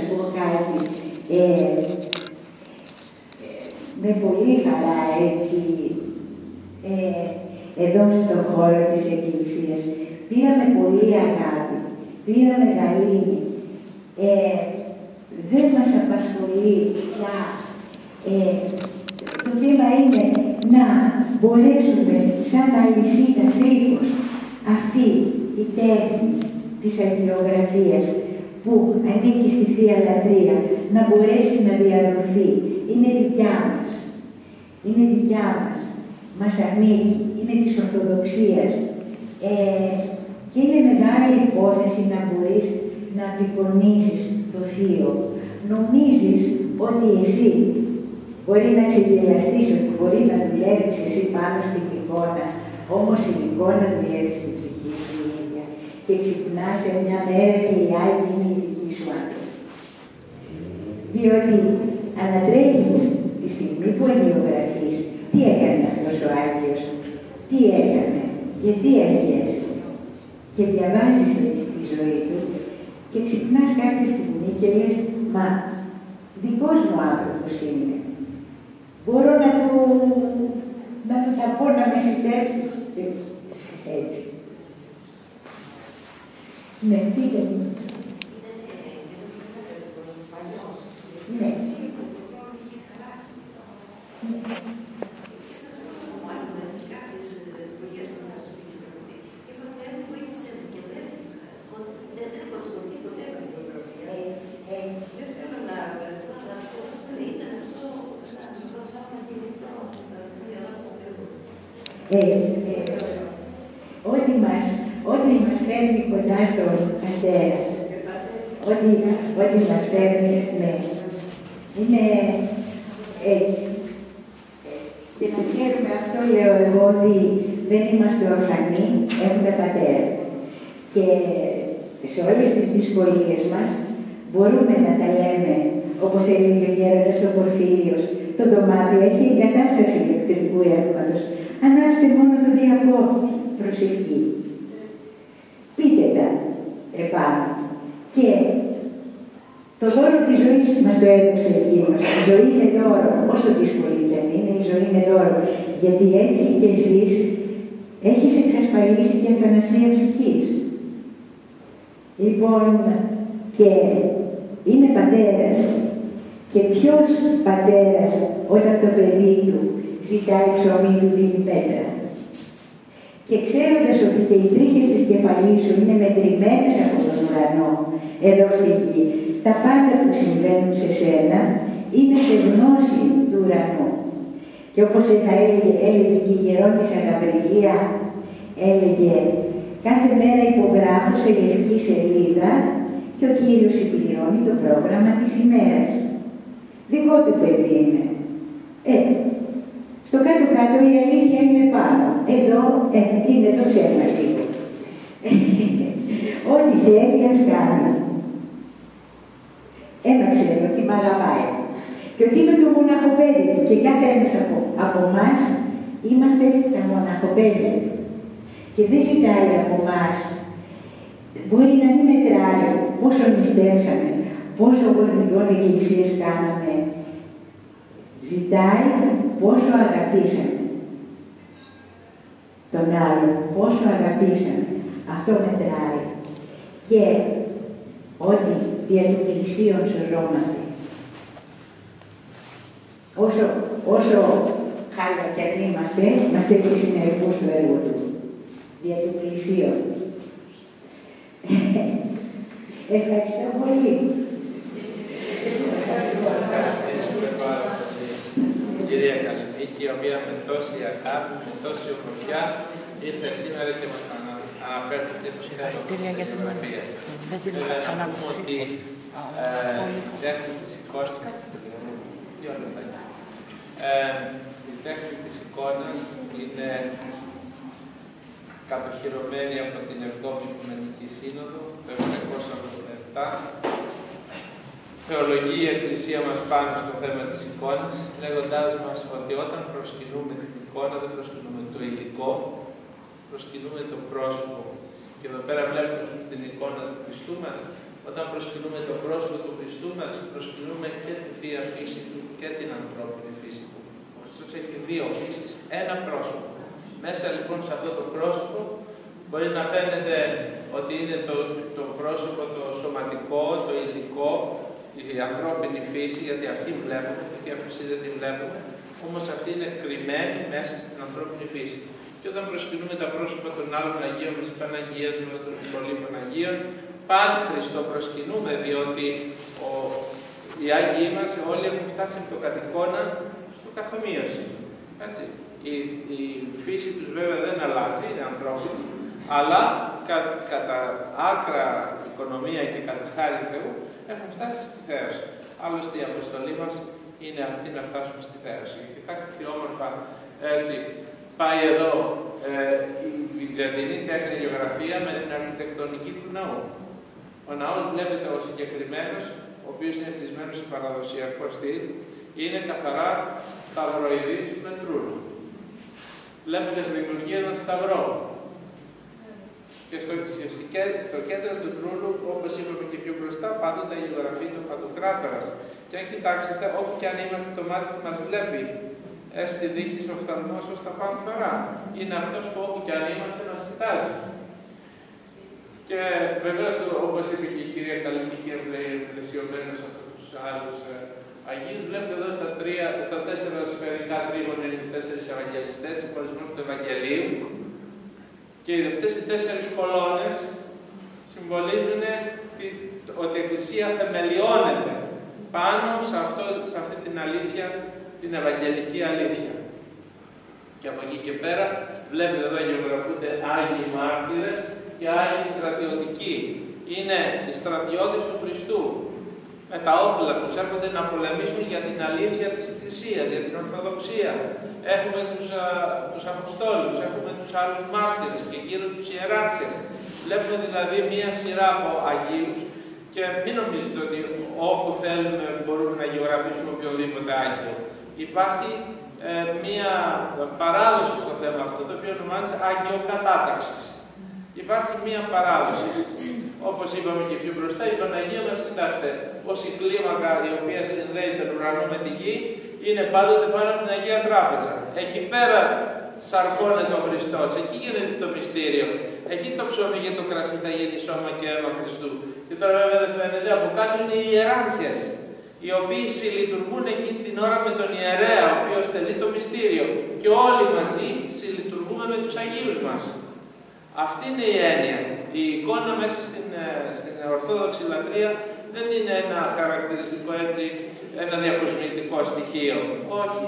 πω κάτι. Με πολύ χαρά έτσι, εδώ στον χώρο της Εκκλησίας. Πήραμε πολύ αγάπη, πήραμε γαλήνη. Δεν μας απασχολεί πια. Το θέμα είναι να μπορέσουμε σαν αλυσίδα κρίκος αυτή η τέχνη της αγιογραφίας που ανήκει στη Θεία Λατρεία να μπορέσει να διαδοθεί. Είναι δικιά μας. Είναι δικιά μας. Μας ανήκει. Είναι της Ορθοδοξίας. Και είναι μεγάλη υπόθεση να μπορείς να απεικονίσεις το Θείο. Νομίζεις ότι εσύ μπορεί να ξεγελαστείς, ότι μπορεί να δουλεύεις εσύ πάνω στην εικόνα, όμως η εικόνα δουλεύει στην ψυχή σου ίδια. Και ξυπνάς σε μια μέρα και η Άγιοι είναι η δική σου άνθρωποι. Διότι ανατρέχεις τη στιγμή που αγιογραφείς, τι έκανε αυτός ο Άγιος, τι έκανε, γιατί αγιέσαι. Και διαβάζεις έτσι τη ζωή του και ξυπνάς κάποια στιγμή και λες, μα δικός μου άνθρωπος είναι. Μπορώ να του τα πω, να με συντεύσει. Έτσι. Ναι, πείτε μου. Ναι. Έτσι. Ό,τι μας φέρνει κοντά στον Πατέρα, ό,τι μας φέρνει, ναι, είναι έτσι. Και να ξέρουμε, αυτό λέω εγώ, ότι δεν είμαστε ορφανοί, έχουμε Πατέρα. Και σε όλες τις δυσκολίες μας μπορούμε να τα λέμε, όπως έλεγε ο γέροντας ο Πορφύριος, το δωμάτιο έχει εγκατάσταση ηλεκτρικού ρεύματος. Ανάψτε μόνο το διακόπτη, προσευχή. Πείτε τα επάνω. Και το δώρο της ζωής μας το έδωσε εκείνος. Η ζωή είναι δώρο, όσο δύσκολη κι αν είναι, η ζωή είναι δώρο. Γιατί έτσι και εσείς έχεις εξασφαλίσει και αθανασία ψυχής. Λοιπόν, και είναι πατέρας. Και ποιος πατέρας όταν το παιδί του ζητάει ψωμί του δίνει πέτρα. Και ξέροντας ότι και οι τρίχες της κεφαλής σου είναι μετρημένες από τον ουρανό, εδώ στη γη, τα πάντα που συμβαίνουν σε σένα είναι σε γνώση του ουρανού. Και όπως έλεγε και η γερόντισσα Γαβριλία, έλεγε κάθε μέρα υπογράφω σε λευκή σελίδα και ο Κύριος συμπληρώνει το πρόγραμμα της ημέρας. Δικό του παιδί είναι. Στο κάτω-κάτω η αλήθεια είναι πάνω. Εδώ, είναι το ψέμα λίγο. Ό,τι θέλει ας κάνει. Ένα ξέρω ότι μ' αγαπάει. Και ότι είμαι το μοναχοπέδι του. Και κάθε ένας από εμάς είμαστε τα μοναχοπέδια του. Και δεν ζητάει από εμάς. Μπορεί να μην μετράει πόσο νηστεύσαμε, πόσο γονιών εκκλησίες κάναμε. Ζητάει πόσο αγαπήσαμε τον άλλον, πόσο αγαπήσαμε. Αυτό μετράει. Και ότι δια του πλησίον σωζόμαστε. Όσο χάλια κι αν είμαστε και συνεργούς του έργου του. Δια του πλησίον. Ευχαριστώ πολύ. Κυρία Καληνίκη, η οποία με τόση αγάπη, με τόση ομορφιά ήρθε σήμερα και μας αναφέρθηκε στο θέμα της αγιογραφίας. Θέλω να πούμε ότι η τέχνη της εικόνας είναι κατοχυρωμένη από την 7η Οικουμενική Σύνοδο το 787. Θεολογεί η Εκκλησία μας πάνω στο θέμα της εικόνας, λέγοντάς μας ότι όταν προσκυνούμε την εικόνα δεν προσκυνούμε το υλικό, προσκυνούμε το πρόσωπο. Και εδώ πέρα βλέπουμε την εικόνα του Χριστού μας, Όταν προσκυνούμε το πρόσωπο του Χριστού μας, προσκυνούμε και τη Θεία Φύση Του και την ανθρώπινη φύση Του. Ο Χριστός έχει δύο φύσεις, ένα πρόσωπο. Μέσα λοιπόν σε αυτό το πρόσωπο μπορεί να φαίνεται ότι είναι το πρόσωπο το σωματικό, το υλικό, η ανθρώπινη φύση, γιατί αυτή βλέπουμε, γιατί αυτή δεν τη βλέπουμε, όμως αυτή είναι κρυμμένη μέσα στην ανθρώπινη φύση. Και όταν προσκυνούμε τα πρόσωπα των άλλων Αγίων μας, της Παναγίας μας, των υπολείπων Αγίων, πάλι Χριστό προσκυνούμε, διότι οι Άγιοι μας όλοι έχουν φτάσει από το κατ' εικόνα στο καθομοίωση. Η φύση τους βέβαια δεν αλλάζει, είναι ανθρώπινη, αλλά κατά άκρα οικονομία και κατά χάρη Θεού έχουν φτάσει στη θέωση. Άλλωστε η αποστολή μας είναι αυτή να φτάσουμε στη θέωση. Κοιτάξτε τι όμορφα έτσι πάει εδώ η βυζαντινή τέχνη γεωγραφία με την αρχιτεκτονική του ναού. Ο ναός βλέπετε ο συγκεκριμένος, ο οποίος είναι χτισμένος σε παραδοσιακό στυλ, είναι καθαρά σταυροειδής με τρούλο. Βλέπετε δημιουργεί έναν σταυρό. Και στο κέντρο του τρούλου, όπως είπαμε και πιο μπροστά, πάντοτε η γεωγραφή του Παντοκράτορας. Και αν κοιτάξετε, όπου και αν είμαστε, το μάτι μας βλέπει. Στη δίκη ο οφθαλμός ως τα πάνω φορά. Είναι αυτός που όπου και αν είμαστε μας κοιτάζει. Και βεβαίως, όπως είπε και η κυρία Καλλινίκη, πλαισιωμένος από τους άλλους Αγίους, βλέπετε εδώ στα 4 σφαιρικά τρίγωνα είναι οι 4 Ευαγγελιστές, συγχωρισμός του Ευαγγελίου. Και αυτές οι 4 κολόνες συμβολίζουν ότι η Εκκλησία θεμελιώνεται πάνω σε αυτή την αλήθεια, την Ευαγγελική αλήθεια. Και από εκεί και πέρα, βλέπετε εδώ γεωγραφούνται Άγιοι Μάρτυρες και Άγιοι Στρατιωτικοί. Είναι οι στρατιώτες του Χριστού. Με τα όπλα τους έρχονται να πολεμήσουν για την αλήθεια της Εκκλησίας, για την Ορθοδοξία. Έχουμε τους Αποστόλους, έχουμε τους άλλους μάρτυρες και γύρω τους ιεράρχες. Βλέπουμε δηλαδή μία σειρά από Αγίους και μην νομίζετε ότι όπου θέλουμε μπορούμε να γεωγραφήσουμε οποιοδήποτε Άγιο. Υπάρχει μία παράδοση στο θέμα αυτό, το οποίο ονομάζεται Αγιοκατάταξης. Υπάρχει μία παράδοση. Όπως είπαμε και πιο μπροστά, η Παναγία μας, κοιτάξτε, ως η κλίμακα η οποία συνδέει τον ουρανό με τη γη, είναι πάντοτε πάνω από την Αγία Τράπεζα. Εκεί πέρα σαρκώνεται ο Χριστός, εκεί γίνεται το μυστήριο. Εκεί το ψωμί και το κρασί θα γίνει σώμα και αίμα Χριστού. Και τώρα βέβαια δεν φαίνεται, από κάτω είναι οι ιεράρχες, οι οποίοι συλλειτουργούν εκείνη την ώρα με τον ιερέα, ο οποίος τελεί το μυστήριο. Και όλοι μαζί συλλειτουργούμε με τους Αγίους μας. Αυτή είναι η έννοια. Η εικόνα μέσα στην Ορθόδοξη λατρεία δεν είναι ένα χαρακτηριστικό έτσι, ένα διακοσμητικό στοιχείο. Όχι,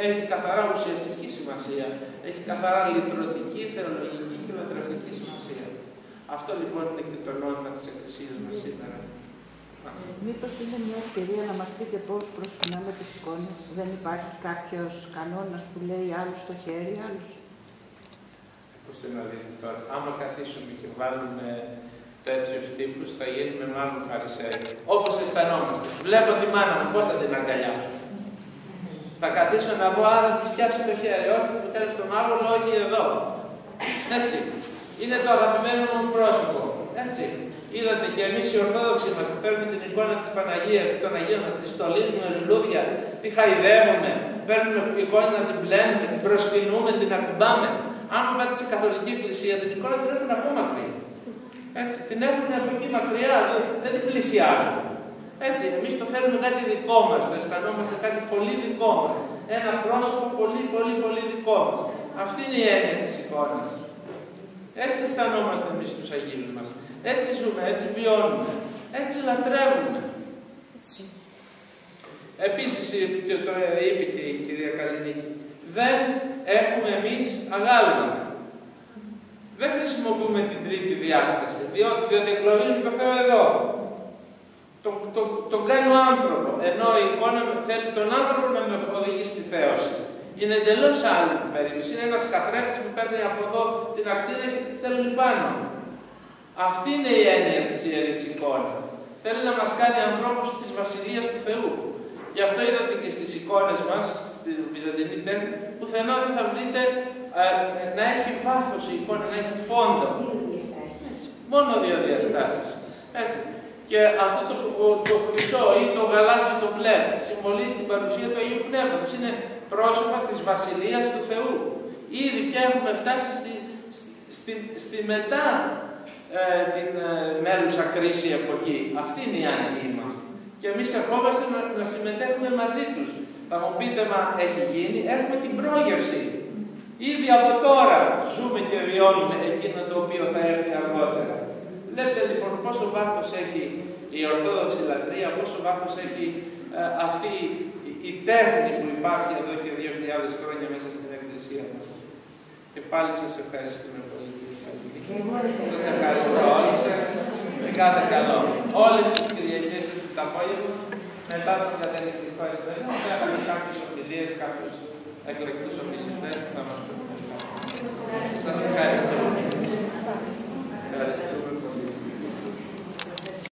έχει καθαρά ουσιαστική σημασία. Έχει καθαρά λυτρωτική, θεολογική και λατρευτική σημασία. Αυτό λοιπόν είναι και το νόημα της Εκκλησίας μας σήμερα. Μήπως είναι μια ευκαιρία να μας πείτε πώς προσκυνάμε τις εικόνες. Δεν υπάρχει κάποιος κανόνας που λέει άλλους στο χέρι, άλλους. Ακούστε να δείτε τώρα, άμα καθίσουμε και βάλουμε τέτοιους τύπους, θα γίνουμε μάλλον φαρισαίοι. Όπως αισθανόμαστε. Βλέπω τη μάνα μου, πώς θα την αγκαλιάσω. Θα καθίσω να πω, άρα της πιάσει το χέρι. Όχι, μου κάνει στο μάγουλο, όχι εδώ. Έτσι. Είναι το αγαπημένο μου πρόσωπο. Έτσι. Είδατε και εμείς οι Ορθόδοξοι μας παίρνουμε την εικόνα της Παναγίας, των Αγίων μας, τη στολίζουμε λουλούδια, τη χαϊδεύουμε, παίρνουμε εικόνα να την πλένουμε, την προσκυνούμε, την ακουμπάμε. Αν πάτε σε Καθολική Εκκλησία, την εικόνα την έχουν από μακριά. Έτσι, την έχουν από εκεί μακριά, δεν την πλησιάζουν. Έτσι, εμείς το θέλουμε κάτι δικό μας, το αισθανόμαστε κάτι πολύ δικό μας. Ένα πρόσωπο πολύ δικό μας. Αυτή είναι η έννοια της εικόνας. Έτσι αισθανόμαστε εμείς τους Αγίους μας. Έτσι ζούμε, έτσι βιώνουμε. Έτσι λατρεύουμε. Επίσης, το είπε και η κυρία Καλλινίκη, δεν έχουμε εμείς αγάλματα. Δεν χρησιμοποιούμε την τρίτη διάσταση, διότι εγκλωβίζουμε το Θεό εδώ. Τον κάνει ο άνθρωπο, ενώ η εικόνα θέλει τον άνθρωπο να με οδηγεί στη θέωση. Είναι εντελώς άλλη περίπτωση. Είναι ένας καθρέφτης που παίρνει από εδώ την ακτίνα και τη στέλνει πάνω. Αυτή είναι η έννοια της Ιερής Εικόνας. Θέλει να μας κάνει ανθρώπους της Βασιλείας του Θεού. Γι' αυτό είδατε και στις εικόνες μας, στη βυζαντινή τέχνη, πουθενά δεν θα βρείτε να έχει βάθος η εικόνα, να έχει φόντο. Μόνο δύο διαστάσεις. Έτσι. Και αυτό το χρυσό ή το γαλάζιο το μπλε συμβολίζει την παρουσία του Αγίου Πνεύματος. Είναι πρόσωπα της Βασιλείας του Θεού. Ήδη πια έχουμε φτάσει στη μετά την μέλουσα κρίση εποχή. Αυτή είναι η άγγιοι μας. Και εμείς ερχόμαστε να συμμετέχουμε μαζί τους. Θα μου πείτε, μα έχει γίνει, έχουμε την πρόγευση. Ήδη από τώρα ζούμε και βιώνουμε εκείνο το οποίο θα έρθει αργότερα. Βλέπετε λοιπόν πόσο βάθος έχει η Ορθόδοξη λατρεία, πόσο βάθος έχει αυτή η τέχνη που υπάρχει εδώ και 2.000 χρόνια μέσα στην Εκκλησία μας. Και πάλι σας ευχαριστούμε πολύ. Σας ευχαριστώ όλους σας. Κάντε καλό. Όλες τις Κυριακές έτσι τα απόγευμα, μετά τον κατενικτικό εισπέδιο, θα έχουμε κάποιες ομιλίες, κάποιους εκλεκτούς ομιλητές που θα μας πούν.